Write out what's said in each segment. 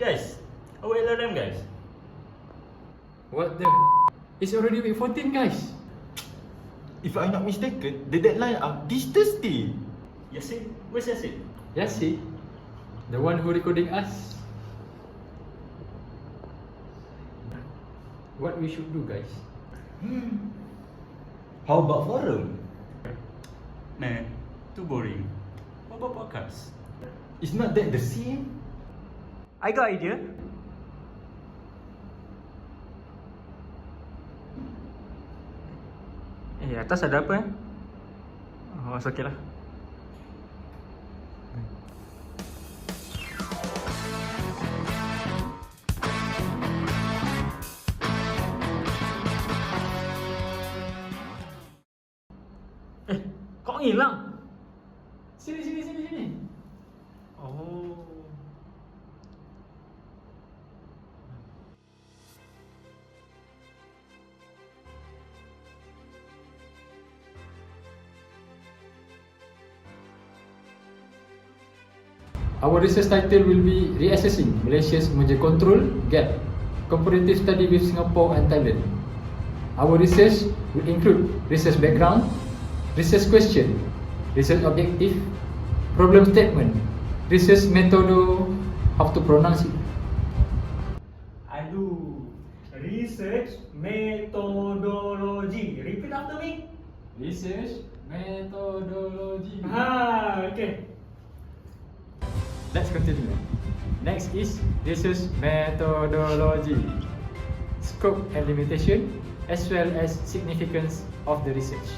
Guys, our Lrm guys. What the? It's already week 14, guys. If I'm not mistaken, the deadline are this Thursday. Yasin, where's Yasin? Yes, see? The one who recording us. What we should do, guys? How about forum? Man, too boring. What about podcast? It's not that the same. I got idea. Atas ada apa Oh, it's okay lah. Kau hilang? Sini. Oh. Our research title will be Reassessing Malaysia's Merger Control Gap, Comparative Study with Singapore and Thailand. Our research will include research background, research question, research objective, problem statement, research method, how to pronounce it. Aduh. Research methodology. Repeat after me. Research methodology. Okay. Let's continue. Next is research methodology, scope and limitation, as well as significance of the research.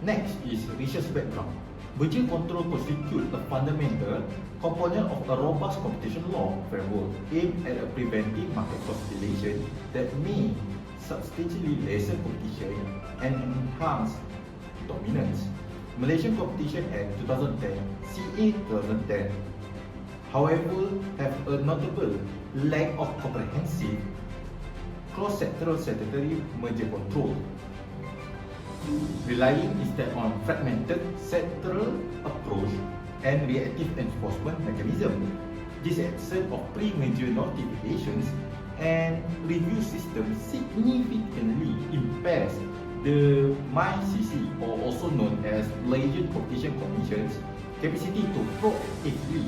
Next is research background. Merger control constitutes a fundamental component of a robust competition law framework aimed at preventing market consolidation that may substantially lessen competition and enhance dominance. Malaysian Competition Act 2010, CA 2010, however, have a notable lack of comprehensive cross-sectoral statutory merger control, relying instead on fragmented sectoral approach and reactive enforcement mechanism. This absence of pre-merger notifications and review system significantly impairs the MyCC, or also known as Malaysian Competition Commission's capacity to proactively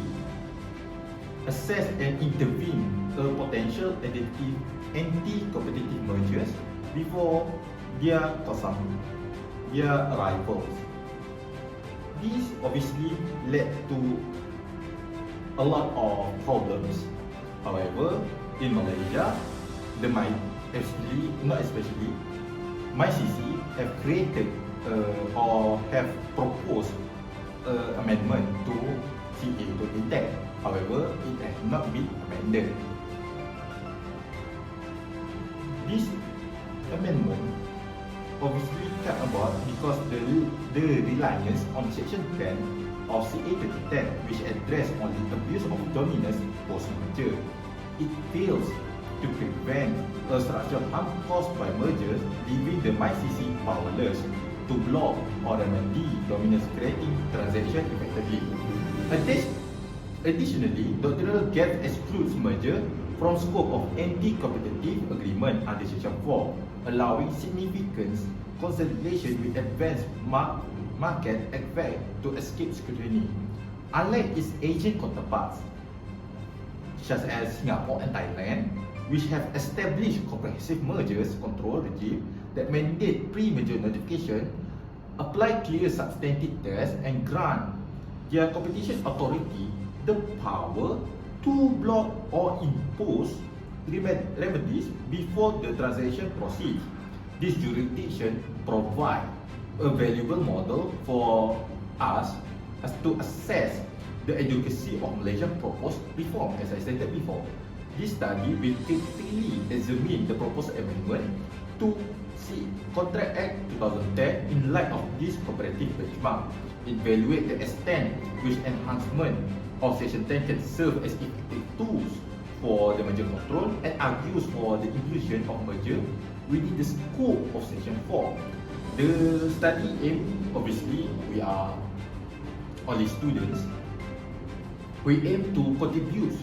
assess and intervene a potential anti-competitive mergers before their arrivals. This obviously led to a lot of problems. However, in Malaysia, MyCC have created or have proposed amendment to CA 2010. However, it has not been amended. This amendment obviously came about because the reliance on Section 10 of CA 2010, which address only abuse of dominance post-merger. It fails to prevent a structural harm caused by mergers, leaving the MyCC powerless to block or remedy dominance creating transaction effectively. Additionally, doctrinal gap excludes merger from scope of anti-competitive agreement under Section 4, allowing significant consolidation with advanced market effect to escape scrutiny. Unlike its Asian counterparts, such as Singapore and Thailand, which have established comprehensive mergers control regime that mandate pre-merger notification, apply clear substantive tests, and grant their competition authority the power to block or impose remedies before the transaction proceeds. This jurisdiction provides a valuable model for us as to assess the adequacy of Malaysian proposed reform, as I stated before. This study will critically examine the proposed amendment to Contract Act 2010 in light of this comparative benchmark, evaluate the extent which enhancement of Section 10 can serve as effective tools for the merger control, and argues for the inclusion of merger within the scope of Section 4. The study aim, obviously, we are only students. We aim to contribute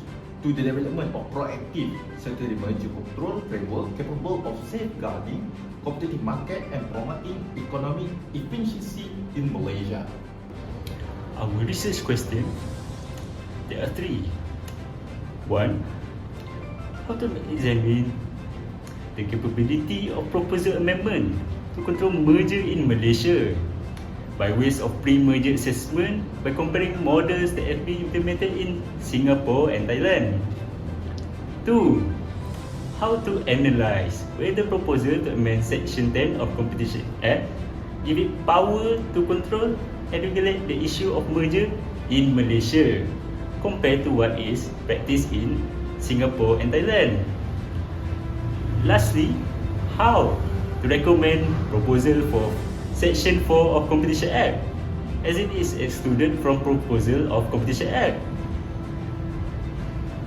to the development of proactive secondary merger control framework capable of safeguarding competitive market and promoting economic efficiency in Malaysia. Our research question, there are three. One, how to examine the capability of proposal amendment to control merger in Malaysia by ways of pre-merger assessment by comparing models that have been implemented in Singapore and Thailand. 2. How to analyse whether proposal to amend Section 10 of Competition Act give it power to control and regulate the issue of merger in Malaysia compared to what is practiced in Singapore and Thailand. Lastly, how to recommend proposal for Section 4 of Competition Act as it is excluded from proposal of Competition Act.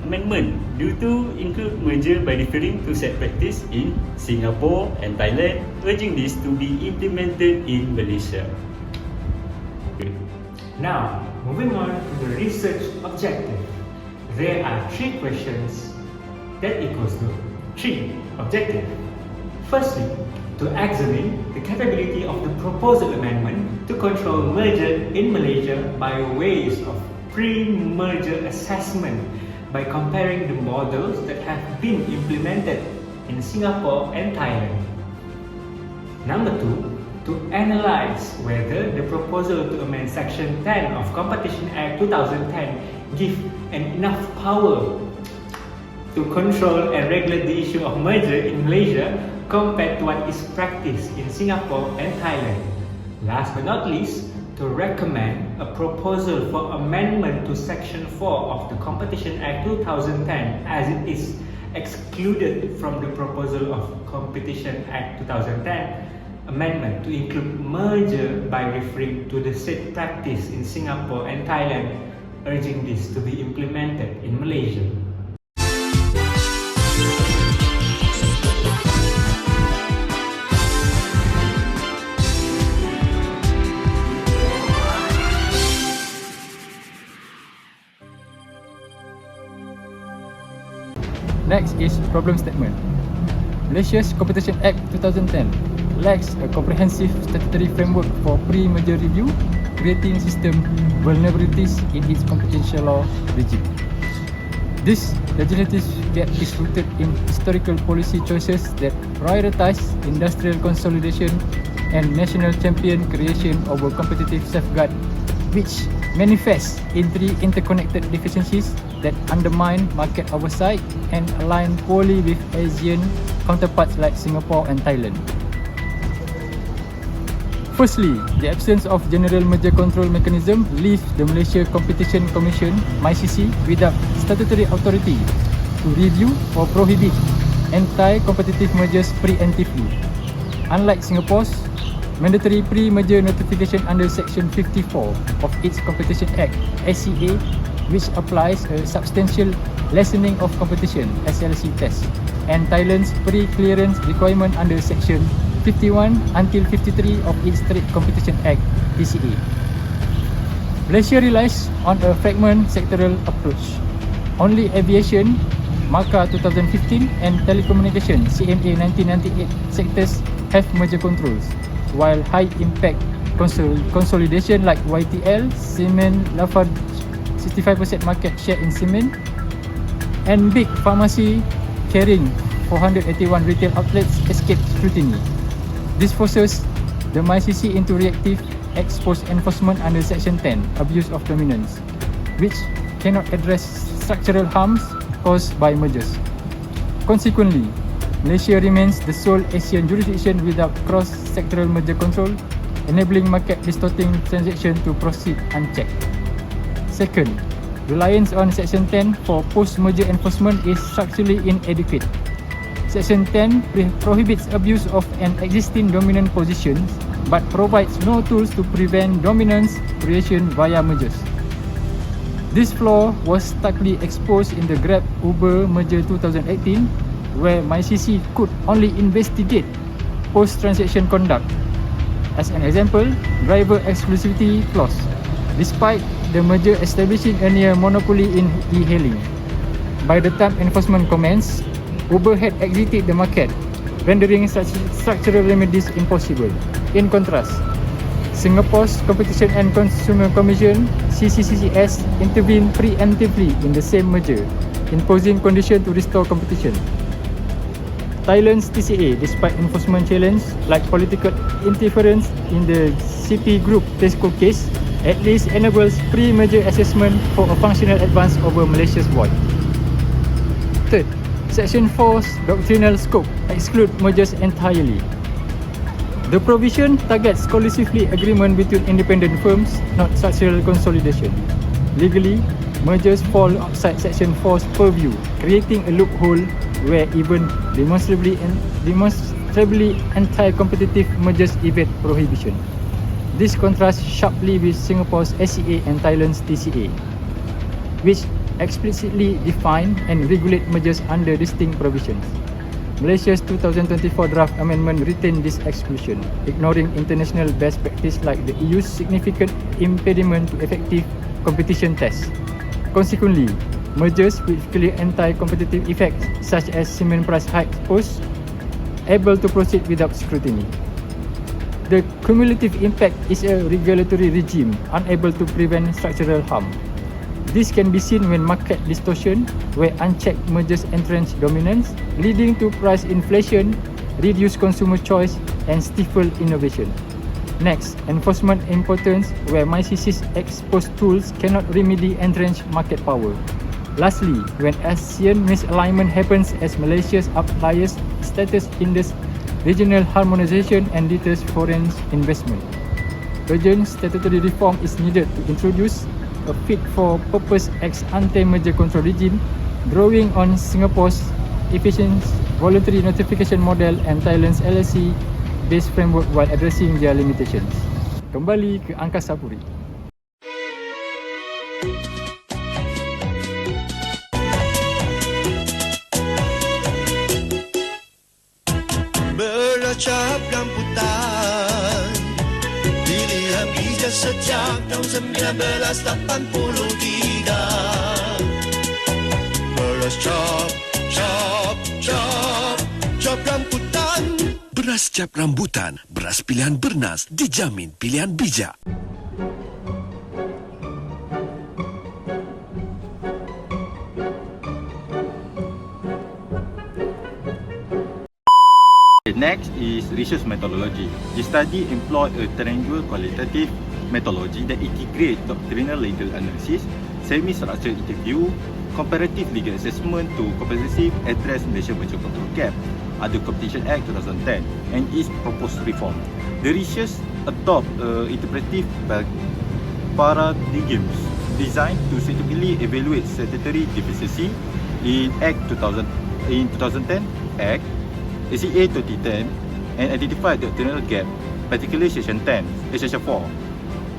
Amendment due to include merger by referring to set practice in Singapore and Thailand, urging this to be implemented in Malaysia. Now, moving on to the research objective. There are 3 questions that equals to 3 objectives. Firstly, to examine the capability of the proposal amendment to control merger in Malaysia by ways of pre-merger assessment by comparing the models that have been implemented in Singapore and Thailand. Number 2, to analyze whether the proposal to amend Section 10 of Competition Act 2010 give enough power to control and regulate the issue of merger in Malaysia compared to what is practiced in Singapore and Thailand. Last but not least, to recommend a proposal for amendment to Section 4 of the Competition Act 2010 as it is excluded from the proposal of Competition Act 2010 amendment to include merger by referring to the said practice in Singapore and Thailand, urging this to be implemented in Malaysia. Next is problem statement. Malaysia's Competition Act 2010 lacks a comprehensive statutory framework for pre-merger review, creating system vulnerabilities in its competition law regime. This legislative gap is rooted in historical policy choices that prioritize industrial consolidation and national champion creation over competitive safeguard, which manifests in 3 interconnected deficiencies that undermine market oversight and align poorly with Asian counterparts like Singapore and Thailand. Firstly, the absence of general merger control mechanism leaves the Malaysia Competition Commission (MyCC) without statutory authority to review or prohibit anti-competitive mergers preemptively. Unlike Singapore's mandatory pre-merger notification under Section 54 of its Competition Act (SCA), which applies a substantial lessening of competition (SLC test), and Thailand's pre-clearance requirement under Section 51 until 53 of its Trade Competition Act (TCA). Malaysia relies on a fragment sectoral approach. Only aviation, Marka 2015, and telecommunication CMA 1998 sectors have merger controls, while high-impact consolidation like YTL, Cement, Lafarge 65% market share in cement, and big pharmacy carrying 481 retail outlets escape scrutiny. This forces the MyCC into reactive ex-post enforcement under Section 10, abuse of dominance, which cannot address structural harms caused by mergers. Consequently, Malaysia remains the sole Asian jurisdiction without cross-sectoral merger control, enabling market-distorting transactions to proceed unchecked. Second, reliance on Section 10 for post-merger enforcement is structurally inadequate. Section 10 prohibits abuse of an existing dominant position but provides no tools to prevent dominance creation via mergers. This flaw was starkly exposed in the Grab-Uber merger 2018, where MyCC could only investigate post-transaction conduct. As an example, driver exclusivity clause, despite the merger establishing a near monopoly in e-hailing. by the time enforcement commenced, Uber had exited the market, rendering such structural remedies impossible. In contrast, Singapore's Competition and Consumer Commission (CCCCS) intervened preemptively in the same merger, imposing conditions to restore competition. Thailand's TCA, despite enforcement challenge like political interference in the CP Group Tesco case, at least enables pre-merger assessment for a functional advance over Malaysia's void. Third, Section 4's doctrinal scope exclude mergers entirely. The provision targets exclusively agreement between independent firms, not structural consolidation. Legally, mergers fall outside Section 4's purview, creating a loophole where even demonstrably anti-competitive mergers evade prohibition. This contrasts sharply with Singapore's SCA and Thailand's TCA, which explicitly define and regulate mergers under distinct provisions. Malaysia's 2024 draft amendment retained this exclusion, ignoring international best practice like the EU's significant impediment to effective competition tests. Consequently, mergers with clear anti-competitive effects, such as cement price hikes, pose able to proceed without scrutiny. The cumulative impact is a regulatory regime unable to prevent structural harm. This can be seen when market distortion, where unchecked mergers entrench dominance, leading to price inflation, reduced consumer choice, and stifle innovation. Next, enforcement impotence, where MyCC's exposed tools cannot remedy entrenched market power. Lastly, when ASEAN misalignment happens as Malaysia's outliers status hinders regional harmonisation and deters foreign investment. Urgent statutory reform is needed to introduce a fit-for-purpose ex-ante merger control regime, drawing on Singapore's efficient voluntary notification model and Thailand's LLC-based framework while addressing their limitations. Kembali ke Angkasa Puri. Beracap rambutan, pilihan bijak sejak tahun 1983. Beras cap, cap, cap, cap rambutan. Beras cap rambutan, beras pilihan bernas, dijamin pilihan bijak. Next is research methodology. The study employed a triangular qualitative methodology that integrates doctrinal legal analysis, semi-structured interview, comparative legal assessment to comprehensively address Malaysia Merger Control Gap under Competition Act 2010 and its proposed reform. The research adopt interpretive paradigms designed to suitably evaluate statutory deficiency in 2010 Act ACA 2010 and identify doctrinal gap, particularly Section 4,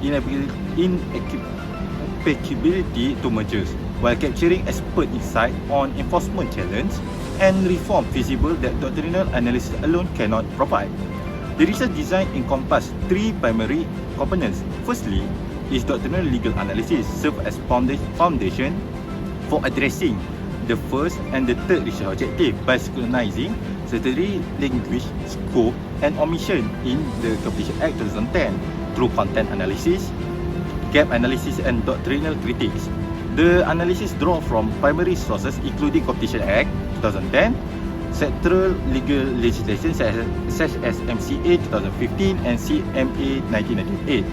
inapplicability to mergers, while capturing expert insight on enforcement challenge and reform feasible that doctrinal analysis alone cannot provide. The research design encompasses three primary components. Firstly, is doctrinal legal analysis serve as foundation for addressing the first and the third research objective by scrutinizing statutory language, scope and omission in the Competition Act 2010 through content analysis, gap analysis and doctrinal critiques. The analysis draw from primary sources including Competition Act 2010, sectoral legal legislation such as MCA 2015 and CMA 1998,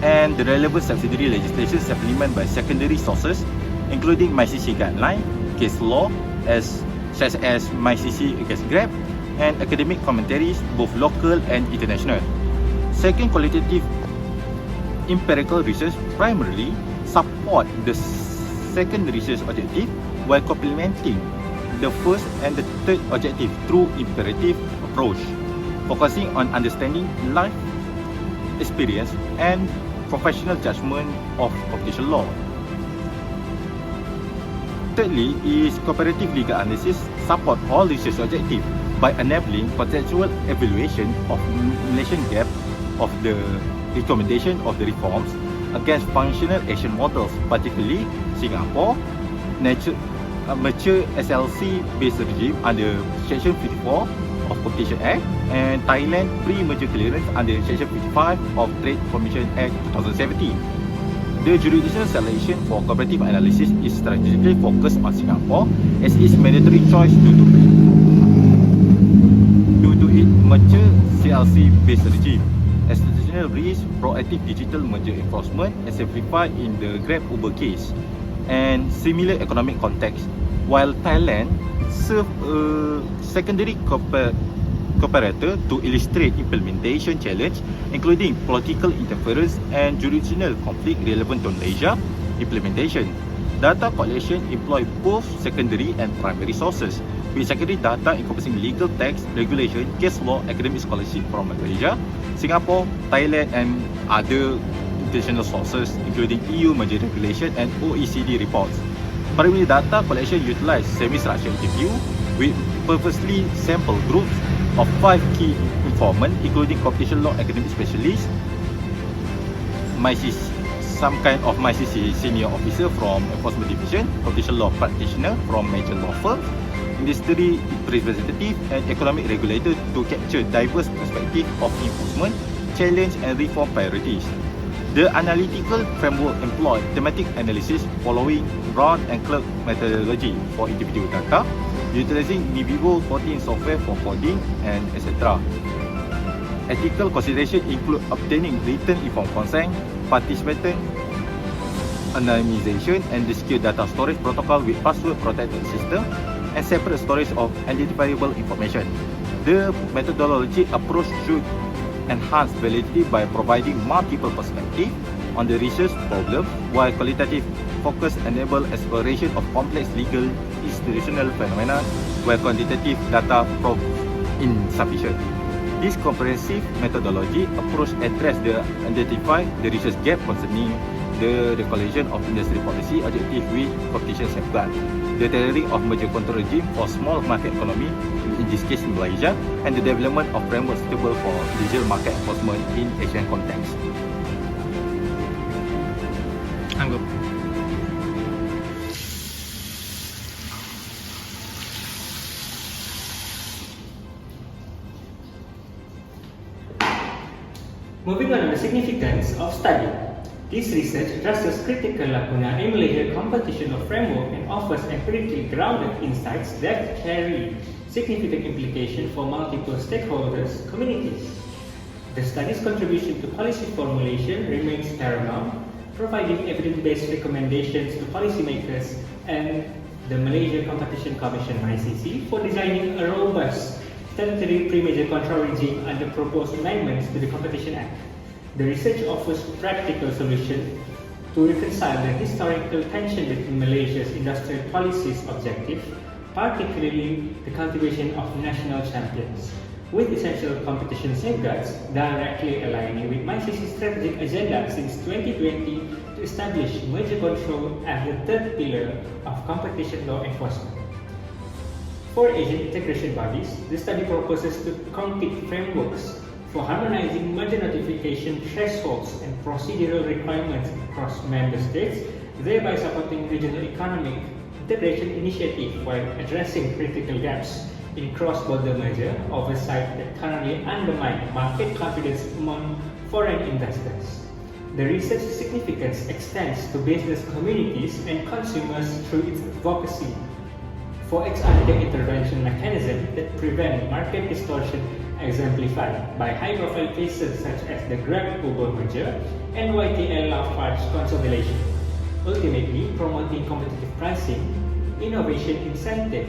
and the relevant subsidiary legislation supplemented by secondary sources including MyCC guideline, case law such as MyCC against Grab, and academic commentaries both local and international. Second, qualitative empirical research primarily support the second research objective while complementing the first and the third objective through imperative approach, focusing on understanding life experience and professional judgment of competition law. Thirdly is comparative legal analysis support all research objectives by enabling contextual evaluation of Malaysian gap of the recommendation of the reforms against functional action models, particularly Singapore, a mature SLC-based regime under Section 54 of Competition Act, and Thailand pre-merger clearance under Section 55 of Trade Commission Act 2017. The jurisdictional selection for comparative analysis is strategically focused on Singapore as its mandatory choice due to its mature CLC-based regime, institutional risk, proactive digital merger enforcement, as simplified in the Grab Uber case, and similar economic context, while Thailand served a secondary comparator to illustrate implementation challenge, including political interference and jurisdictional conflict relevant to Malaysia implementation. Data collection employ both secondary and primary sources, with secondary data encompassing legal text, regulation, case law, academic scholarship from Malaysia, Singapore, Thailand, and other international sources, including EU merger regulation and OECD reports. Primary data collection utilize semi-structured interview with purposely sample groups of 5 key informants, including competition law academic specialists, some kind of MyCC senior officer from enforcement division, competition law practitioner from major law firms, industry representative, and economic regulator to capture diverse perspective of enforcement, challenge, and reform priorities. The analytical framework employed thematic analysis following Brown and Clark methodology for individual data, utilizing individual coding software for coding, and etc. Ethical consideration include obtaining written informed consent, participant anonymization, and the secure data storage protocol with password protected system, and separate storage of identifiable information. The methodology approach should enhance validity by providing multiple perspectives on the research problem, while qualitative focus enable exploration of complex legal institutional phenomena where quantitative data prove insufficient. This comprehensive methodology approach identify the research gap concerning the regulation of industry policy objective with competition safeguard, the tailoring of merger control regime for small market economy, in this case in Malaysia, and the development of framework suitable for digital market enforcement in Asian context. Anggap. Moving on to the significance of study. This research addresses critical lacuna in Malaysian competition law framework and offers empirically grounded insights that carry significant implication for multiple stakeholders communities. The study's contribution to policy formulation remains paramount, providing evidence-based recommendations to policymakers and the Malaysia Competition Commission (MyCC) for designing a robust statutory pre-merger control regime under proposed amendments to the Competition Act. The research offers practical solutions to reconcile the historical tension between Malaysia's industrial policies objective, particularly the cultivation of national champions, with essential competition safeguards directly aligning with MyCC's strategic agenda since 2020 to establish merger control as the third pillar of competition law enforcement. For Asian integration bodies, the study proposes to concrete frameworks for harmonizing merger notification thresholds and procedural requirements across member states, thereby supporting regional economic integration initiative while addressing critical gaps in cross-border merger oversight that currently undermine market confidence among foreign investors. The research significance extends to business communities and consumers through its advocacy for ex-ante intervention mechanisms that prevent market distortion, exemplified by high-profile cases such as the Grab-Uber merger and YTL Lafarge consolidation, ultimately promoting competitive pricing, innovation incentive,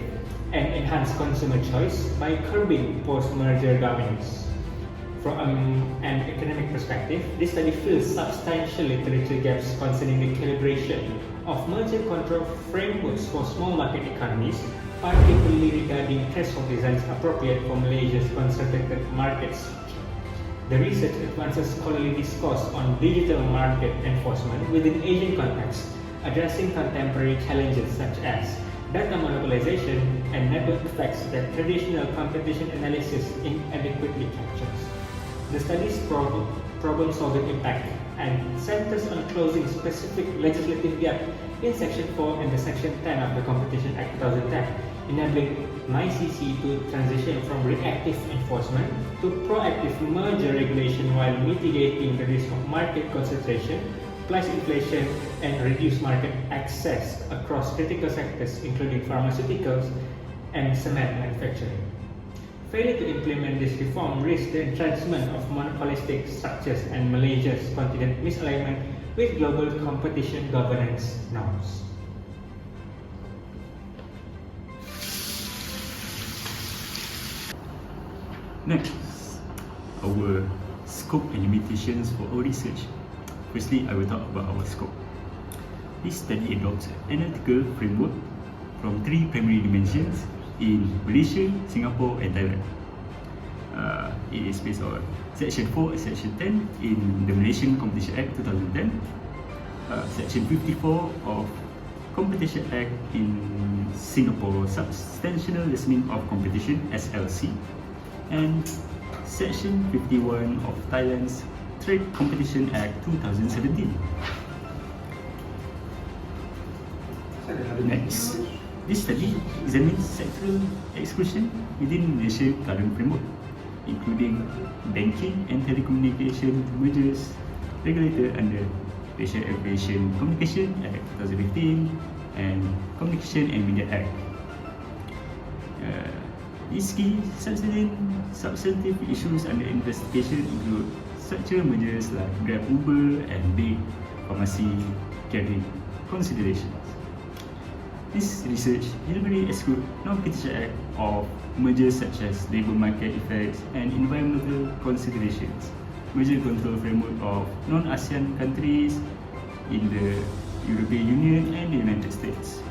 and enhanced consumer choice by curbing post-merger governance. From an economic perspective, this study fills substantial literature gaps concerning the calibration of merger control frameworks for small market economies, particularly regarding threshold designs appropriate for Malaysia's concentrated markets. The research advances scholarly discourse on digital market enforcement within Asian context, addressing contemporary challenges such as data monopolization and network effects that traditional competition analysis inadequately captures. The study's problem-solving impact and centers on closing specific legislative gap in Section 4 and the Section 10 of the Competition Act 2010, enabling MyCC to transition from reactive enforcement to proactive merger regulation while mitigating the risk of market concentration, price inflation, and reduced market access across critical sectors including pharmaceuticals and cement manufacturing. Failure to implement this reform risks the entrenchment of monopolistic structures and Malaysia's continued misalignment with global competition governance norms. Next, our scope and limitations for our research. Firstly, I will talk about our scope. This study adopts an analytical framework from three primary dimensions in Malaysia, Singapore and Thailand. It is based on Section 4 and Section 10 in the Malaysian Competition Act 2010, Section 54 of Competition Act in Singapore Substantial Lessening of Competition SLC, and Section 51 of Thailand's Trade Competition Act 2017. Next, this study examines sectoral exclusion within Malaysia's current framework, including banking and telecommunication mergers regulated under Malaysia Aviation Communication Act 2015 and Communication and Media Act. These key substantive issues under investigation include structural mergers like Grab, Uber and big pharmacy carrying considerations. This research deliberately excludes non-competition act of mergers such as labour market effects and environmental considerations, merger control framework of non-ASEAN countries in the European Union and the United States.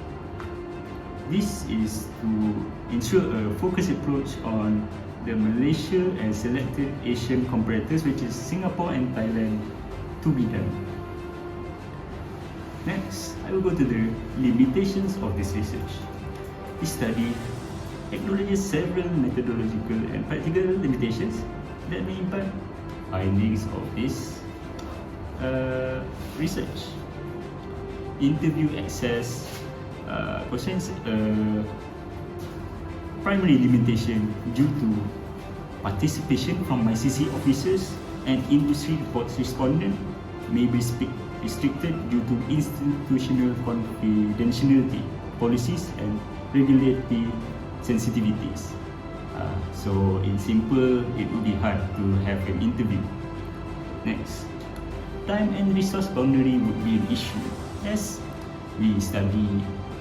This is to ensure a focused approach on the Malaysia and selected Asian comparators, which is Singapore and Thailand, to be done. Next, I will go to the limitations of this research. This study acknowledges several methodological and practical limitations that may impact findings of this research. Interview access contains primary limitation due to participation from MyCC officers and industry reports respondent may be restricted due to institutional confidentiality policies and regulatory sensitivities. So in simple, it would be hard to have an interview. Next, time and resource boundary would be an issue as we study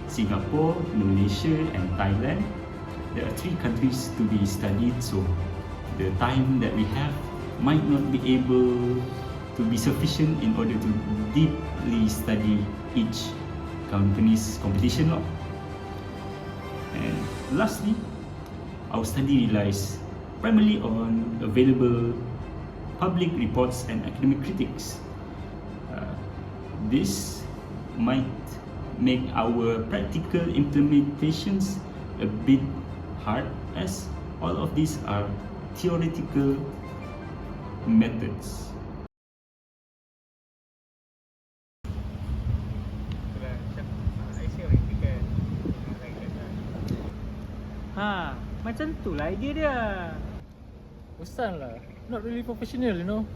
Singapore, Malaysia and Thailand. There are three countries to be studied, so the time that we have might not be able to be sufficient in order to deeply study each company's competition law. And lastly, our study relies primarily on available public reports and academic critics. This might make our practical implementations a bit hard as all of these are theoretical methods. Macam tu lah idea dia. Bosan lah. Not really professional, you know.